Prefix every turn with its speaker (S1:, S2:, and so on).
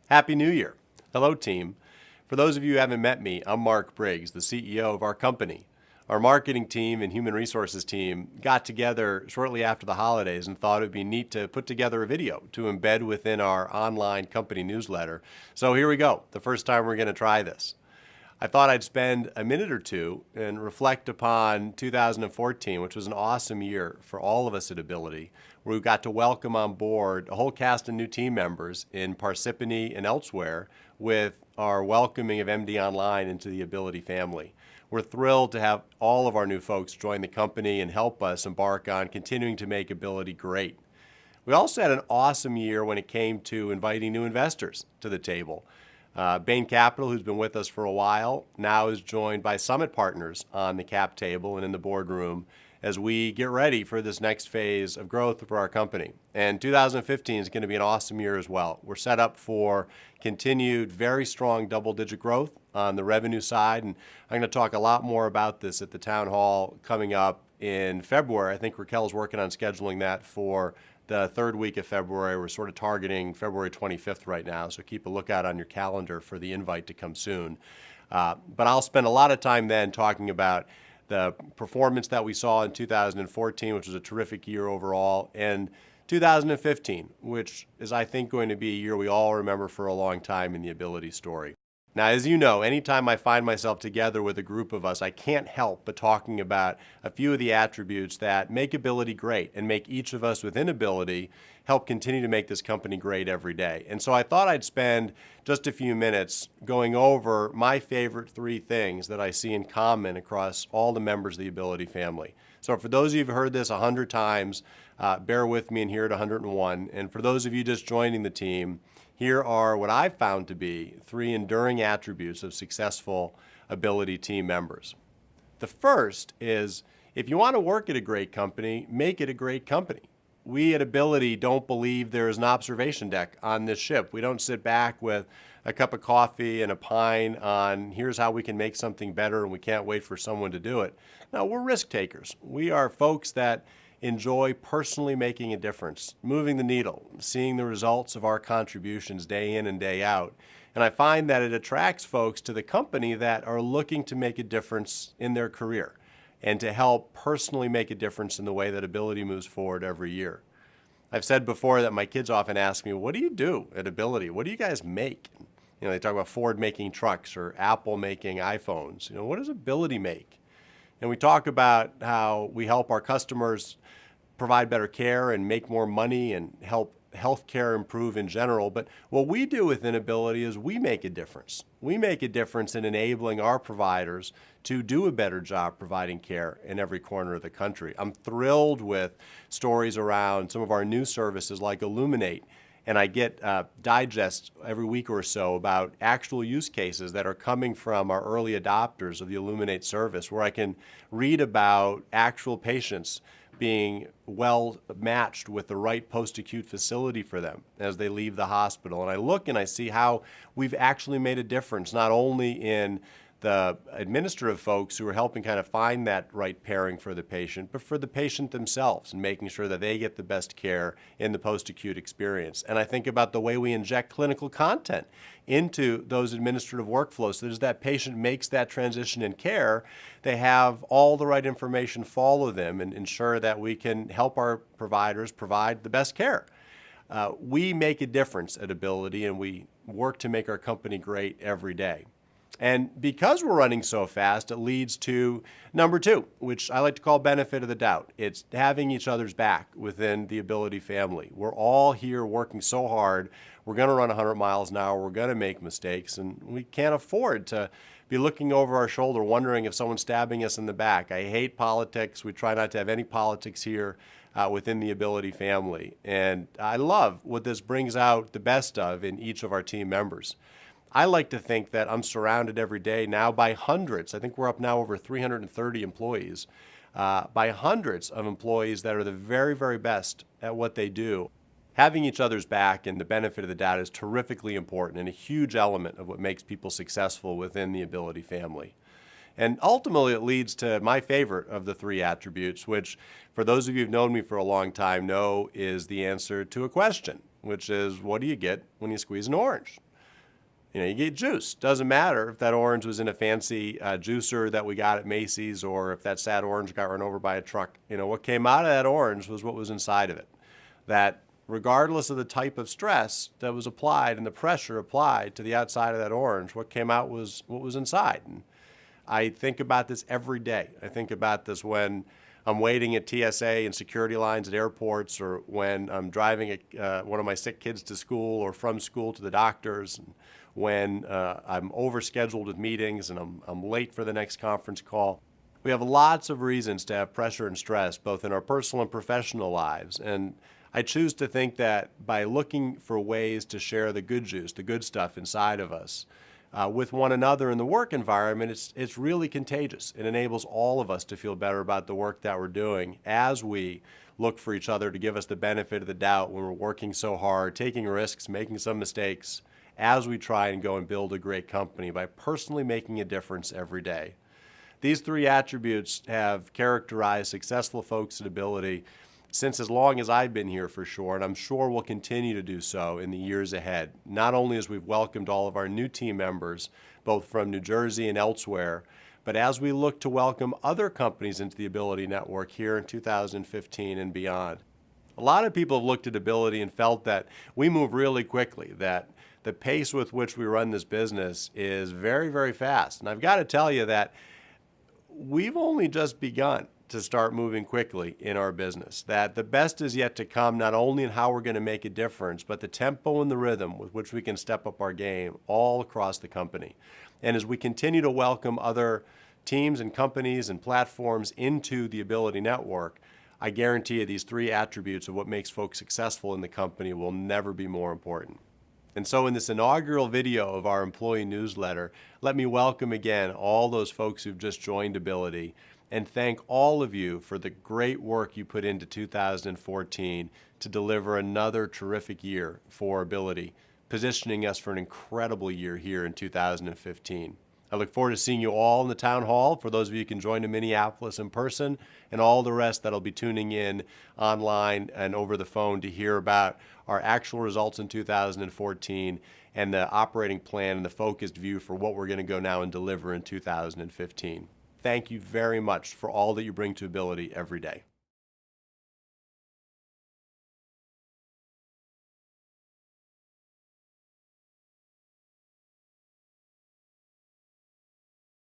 S1: Happy New Year. Hello, team. For those of you who haven't met me, I'm Mark Briggs, the CEO of our company. Our marketing team and human resources team got together shortly after the holidays and thought it would be neat to put together a video to embed within our online company newsletter. So here we go, the first time we're going to try this. I thought I'd spend a minute or two and reflect upon 2014, which was an awesome year for all of us at Ability, where we got to welcome on board a whole cast of new team members in Parsippany and elsewhere with our welcoming of MD Online into the Ability family. We're thrilled to have all of our new folks join the company and help us embark on continuing to make Ability great. We also had an awesome year when it came to inviting new investors to the table. Bain Capital, who's been with us for a while, now is joined by Summit Partners on the cap table and in the boardroom as we get ready for this next phase of growth for our company. And 2015 is going to be an awesome year as well. We're set up for continued very strong double-digit growth on the revenue side, and I'm going to talk a lot more about this at the town hall coming up in February. I think Raquel's working on scheduling that for the third week of February. We're sort of targeting February 25th right now, so keep a lookout on your calendar for the invite to come soon. But I'll spend a lot of time then talking about the performance that we saw in 2014, which was a terrific year overall, and 2015, which is, I think, going to be a year we all remember for a long time in the Ability story. Now, as you know, anytime I find myself together with a group of us, I can't help but talking about a few of the attributes that make Ability great and make each of us within Ability help continue to make this company great every day. And so I thought I'd spend just a few minutes going over my favorite three things that I see in common across all the members of the Ability family. So for those of you who've heard this 100 times, bear with me and hear it 101. And for those of you just joining the team, here are what I've found to be three enduring attributes of successful Ability team members. The first is, if you want to work at a great company, make it a great company. We at Ability don't believe there is an observation deck on this ship. We don't sit back with a cup of coffee and a pine on here's how we can make something better and we can't wait for someone to do it. No, we're risk takers. We are folks that enjoy personally making a difference, moving the needle, seeing the results of our contributions day in and day out. And I find that it attracts folks to the company that are looking to make a difference in their career and to help personally make a difference in the way that Ability moves forward every year. I've said before that my kids often ask me, what do you do at Ability? What do you guys make? You know, they talk about Ford making trucks or Apple making iPhones. You know, what does Ability make? And we talk about how we help our customers provide better care and make more money and help healthcare improve in general. But what we do within Ability is we make a difference. We make a difference in enabling our providers to do a better job providing care in every corner of the country. I'm thrilled with stories around some of our new services like Illuminate. And I get digests every week or so about actual use cases that are coming from our early adopters of the Illuminate service, where I can read about actual patients being well matched with the right post-acute facility for them as they leave the hospital. And I look and I see how we've actually made a difference, not only in the administrative folks who are helping kind of find that right pairing for the patient, but for the patient themselves and making sure that they get the best care in the post-acute experience. And I think about the way we inject clinical content into those administrative workflows so that as that patient makes that transition in care, they have all the right information follow them and ensure that we can help our providers provide the best care. We make a difference at Ability, and we work to make our company great every day. And because we're running so fast, it leads to number two, which I like to call benefit of the doubt. It's having each other's back within the Ability family. We're all here working so hard. We're going to run 100 miles an hour. We're going to make mistakes, and we can't afford to be looking over our shoulder wondering if someone's stabbing us in the back. I hate politics. We try not to have any politics here within the Ability family. And I love what this brings out the best of in each of our team members. I like to think that I'm surrounded every day now by hundreds. I think we're up now over 330 employees, by hundreds of employees that are the very, very best at what they do. Having each other's back and the benefit of the doubt is terrifically important and a huge element of what makes people successful within the Ability family. And ultimately, it leads to my favorite of the three attributes, which for those of you who've known me for a long time know is the answer to a question, which is, what do you get when you squeeze an orange? You get juice. Doesn't matter if that orange was in a fancy juicer that we got at Macy's or if that sad orange got run over by a truck. What came out of that orange was what was inside of it. That regardless of the type of stress that was applied and the pressure applied to the outside of that orange, what came out was what was inside. And I think about this every day. I think about this when I'm waiting at TSA and security lines at airports, or when I'm driving one of my sick kids to school or from school to the doctors, and when I'm overscheduled with meetings and I'm late for the next conference call. We have lots of reasons to have pressure and stress, both in our personal and professional lives. And I choose to think that by looking for ways to share the good juice, the good stuff inside of us, with one another in the work environment, it's really contagious. It enables all of us to feel better about the work that we're doing as we look for each other to give us the benefit of the doubt when we're working so hard, taking risks, making some mistakes, as we try and go and build a great company by personally making a difference every day. These three attributes have characterized successful folks at Ability since as long as I've been here, for sure, and I'm sure we'll continue to do so in the years ahead, not only as we've welcomed all of our new team members, both from New Jersey and elsewhere, but as we look to welcome other companies into the Ability Network here in 2015 and beyond. A lot of people have looked at Ability and felt that we move really quickly, that the pace with which we run this business is very, very fast. And I've got to tell you that we've only just begun to start moving quickly in our business, that the best is yet to come, not only in how we're going to make a difference, but the tempo and the rhythm with which we can step up our game all across the company. And as we continue to welcome other teams and companies and platforms into the Ability Network, I guarantee you these three attributes of what makes folks successful in the company will never be more important. And so in this inaugural video of our employee newsletter, let me welcome again all those folks who've just joined Ability and thank all of you for the great work you put into 2014 to deliver another terrific year for Ability, positioning us for an incredible year here in 2015. I look forward to seeing you all in the town hall, for those of you who can join in Minneapolis in person, and all the rest that'll be tuning in online and over the phone to hear about our actual results in 2014 and the operating plan and the focused view for what we're going to go now and deliver in 2015. Thank you very much for all that you bring to Ability every day.